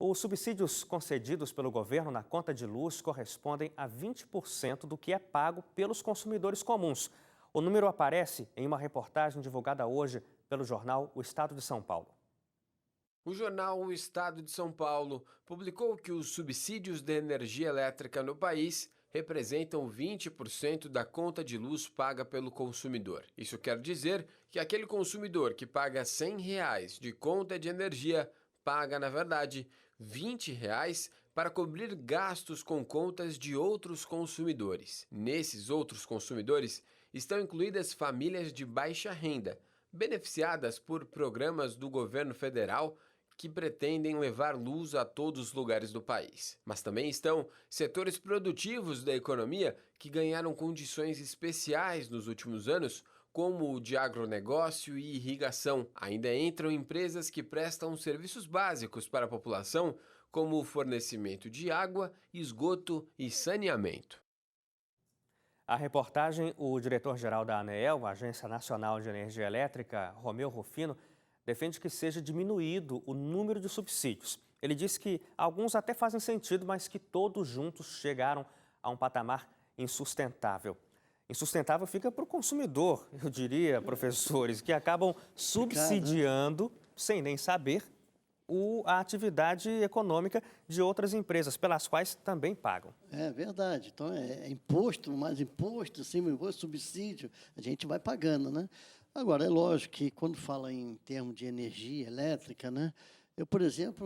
Os subsídios concedidos pelo governo na conta de luz correspondem a 20% do que é pago pelos consumidores comuns. O número aparece em uma reportagem divulgada hoje pelo jornal O Estado de São Paulo. O jornal O Estado de São Paulo publicou que os subsídios de energia elétrica no país representam 20% da conta de luz paga pelo consumidor. Isso quer dizer que aquele consumidor que paga R$ 100 de conta de energia paga, na verdade, R$ 20 para cobrir gastos com contas de outros consumidores. Nesses outros consumidores estão incluídas famílias de baixa renda, beneficiadas por programas do governo federal que pretendem levar luz a todos os lugares do país. Mas também estão setores produtivos da economia que ganharam condições especiais nos últimos anos, como o de agronegócio e irrigação. Ainda entram empresas que prestam serviços básicos para a população, como o fornecimento de água, esgoto e saneamento. A reportagem, o diretor-geral da ANEEL, Agência Nacional de Energia Elétrica, Romeu Rufino, defende que seja diminuído o número de subsídios. Ele disse que alguns até fazem sentido, mas que todos juntos chegaram a um patamar insustentável. Insustentável fica para o consumidor, eu diria, professores, que acabam subsidiando, sem nem saber, a atividade econômica de outras empresas, pelas quais também pagam. É verdade. Então, é imposto, mais imposto, cima imposto, subsídio, a gente vai pagando, né? Agora, é lógico que quando fala em termos de energia elétrica, né? Eu, por exemplo,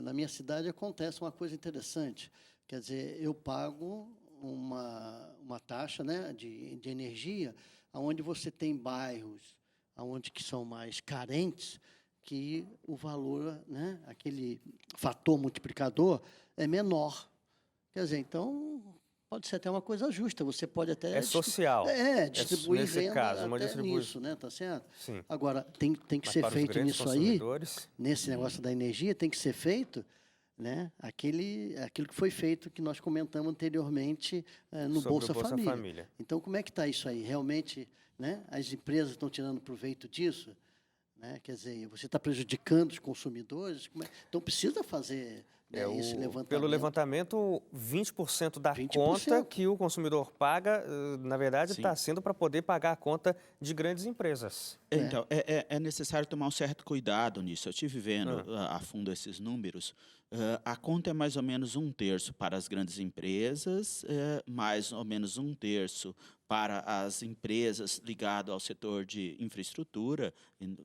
na minha cidade acontece uma coisa interessante. Quer dizer, eu pago uma taxa, né, de energia, onde você tem bairros onde que são mais carentes, que o valor, né, aquele fator multiplicador é menor. Quer dizer, então, pode ser até uma coisa justa, você pode até... É social. Distribuir nesse renda caso, uma até distribuição. nisso, né, tá certo? Sim. Agora, tem que Mas ser para os feito grandes nisso aí, consumidores, nesse negócio da energia, tem que ser feito, né, aquilo que foi feito, que nós comentamos anteriormente no sobre Bolsa o Bolsa Família. Família. Então, como é que está isso aí? Realmente, né, as empresas estão tirando proveito disso? Né? Quer dizer, você está prejudicando os consumidores? Então, precisa fazer, né, esse levantamento. Pelo levantamento, 20% da 20%. conta que o consumidor paga, na verdade, está sendo para poder pagar a conta de grandes empresas. Então, é necessário tomar um certo cuidado nisso. Eu estive vendo a fundo esses números. A conta é mais ou menos 1/3 para as grandes empresas, mais ou menos 1/3 para as empresas ligadas ao setor de infraestrutura,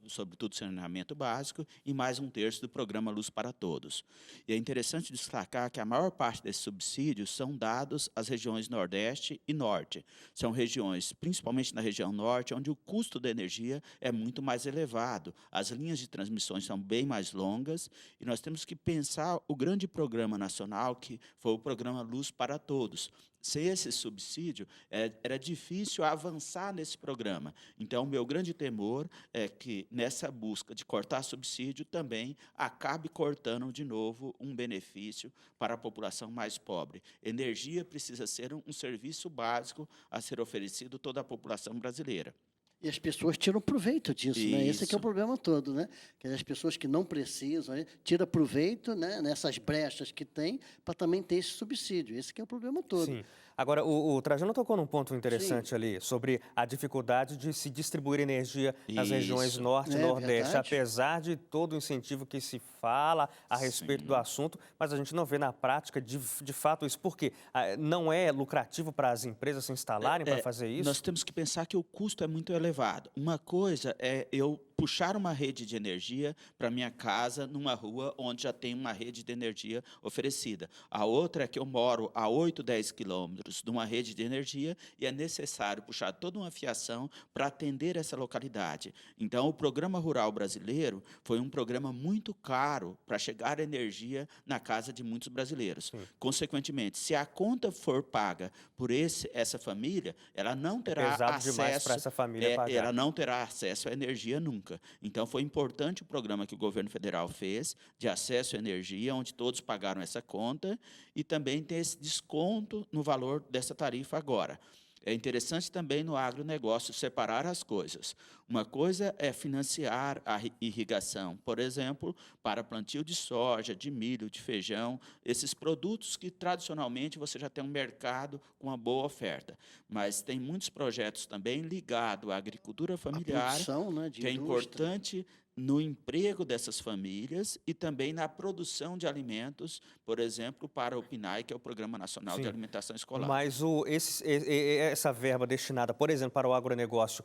sobretudo saneamento básico, e mais 1/3 do programa Luz para Todos. E é interessante destacar que a maior parte desses subsídios são dados às regiões Nordeste e Norte. São regiões, principalmente na região Norte, onde o custo da energia é muito mais elevado. As linhas de transmissões são bem mais longas e nós temos que pensar o grande programa nacional, que foi o programa Luz para Todos. Sem esse subsídio, era difícil avançar nesse programa. Então, o meu grande temor é que, nessa busca de cortar subsídio, também acabe cortando de novo um benefício para a população mais pobre. Energia precisa ser um serviço básico a ser oferecido a toda a população brasileira. E as pessoas tiram proveito disso, né? Esse é que é o Isso. problema todo, né? Que as pessoas que não precisam, né, tiram proveito, né, nessas brechas que tem, para também ter esse subsídio. Esse que é o problema todo. Sim. Agora, o Trajano tocou num ponto interessante ali, sobre a dificuldade de se distribuir energia nas regiões Isso. Norte e Nordeste, Verdade. apesar de todo o incentivo que se fala a respeito do assunto, mas a gente não vê na prática, de fato, isso. Por quê? Não é lucrativo para as empresas se instalarem para fazer isso? Nós temos que pensar que o custo é muito elevado. Uma coisa é eu puxar uma rede de energia para minha casa, numa rua onde já tem uma rede de energia oferecida. A outra é que eu moro a 8, 10 quilômetros de uma rede de energia e é necessário puxar toda uma fiação para atender essa localidade. Então, o Programa Rural Brasileiro foi um programa muito caro para chegar a energia na casa de muitos brasileiros. Sim. Consequentemente, se a conta for paga por essa família, ela não terá pesado acesso... demais para essa família pagar. Ela não terá acesso à energia nunca. Então, foi importante o programa que o governo federal fez de acesso à energia, onde todos pagaram essa conta, e também tem esse desconto no valor dessa tarifa agora. É interessante também no agronegócio separar as coisas. Uma coisa é financiar a irrigação, por exemplo, para plantio de soja, de milho, de feijão, esses produtos que tradicionalmente você já tem um mercado com uma boa oferta. Mas tem muitos projetos também ligados à agricultura familiar, produção, né, de que é indústria. importante no emprego dessas famílias e também na produção de alimentos, por exemplo, para o PNAE, que é o Programa Nacional de Sim. Alimentação Escolar. Mas essa verba destinada, por exemplo, para o agronegócio,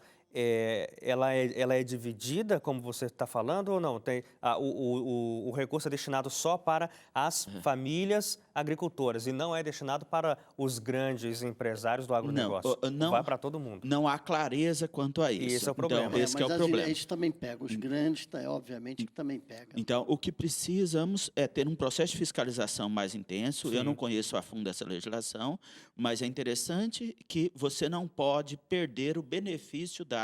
ela é dividida, como você está falando, ou não? O recurso é destinado só para as famílias agricultoras e não é destinado para os grandes empresários do agronegócio? Não, vai para todo mundo. Não há clareza quanto a isso. E esse é o problema. Então, esse que é o mas problema. a gente também pega os grandes, obviamente que também pega. Então, o que precisamos é ter um processo de fiscalização mais intenso. Sim. Eu não conheço a fundo essa legislação, mas é interessante que você não pode perder o benefício dado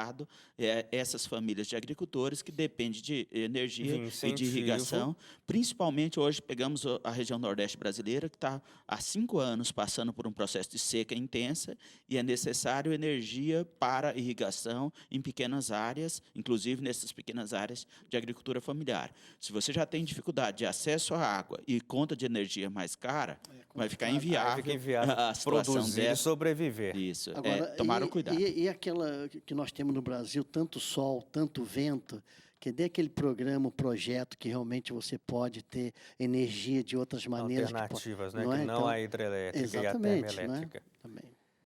a essas famílias de agricultores que dependem de energia e de irrigação. Principalmente hoje pegamos a região nordeste brasileira, que está há 5 anos passando por um processo de seca intensa e é necessário energia para irrigação em pequenas áreas, inclusive nessas pequenas áreas de agricultura familiar. Se você já tem dificuldade de acesso à água e conta de energia mais cara, vai ficar inviável a situação produzir dessa. e sobreviver. Isso, Agora, tomaram cuidado. E aquela que nós temos no Brasil, tanto sol, tanto vento, que dê aquele programa, projeto que realmente você pode ter energia de outras maneiras. Alternativas, que né? não é? Que não Então, a hidrelétrica e a exatamente, termoelétrica. né? Também.